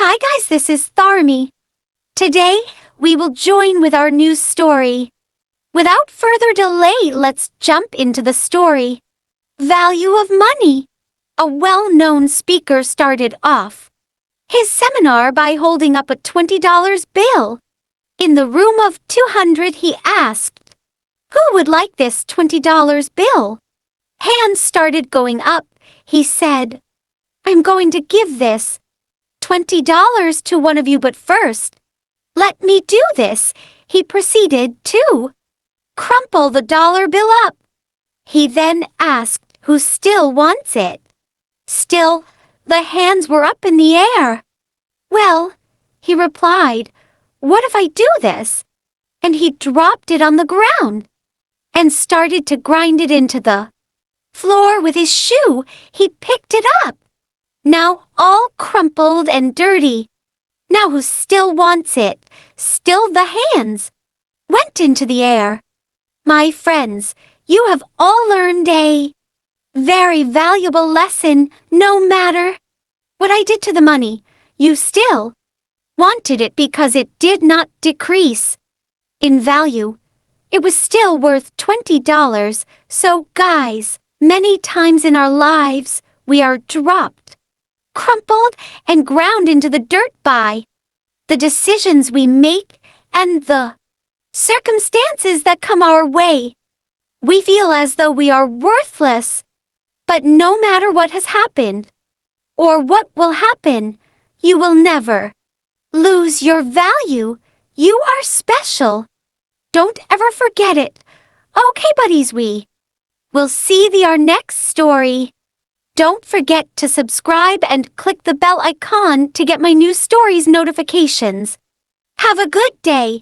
Hi guys, this is Tharmi. Today, we will join with our new story. Without further delay, let's jump into the story. Value of money. A well-known speaker started off his seminar by holding up a $20 bill. In the room of 200, he asked, "Who would like this $20 bill?" Hands started going up. He said, "I'm going to give this $20 to one of you, but first, let me do this." He proceeded to crumple the dollar bill up. He then asked who still wants it. Still, the hands were up in the air. "Well," he replied, "what if I do this?" And he dropped it on the ground and started to grind it into the floor with his shoe. He picked it up, now all crumpled and dirty. Now who still wants it? Still the hands went into the air. My friends, you have all learned a very valuable lesson. No matter what I did to the money, you still wanted it because it did not decrease in value. It was still worth $20. So guys, many times in our lives, we are dropped, crumpled, and ground into the dirt by the decisions we make and the circumstances that come our way. We feel as though we are worthless. But no matter what has happened, or what will happen, you will never lose your value. You are special. Don't ever forget it. Okay, buddies, we will see our next story. Don't forget to subscribe and click the bell icon to get my new stories notifications. Have a good day.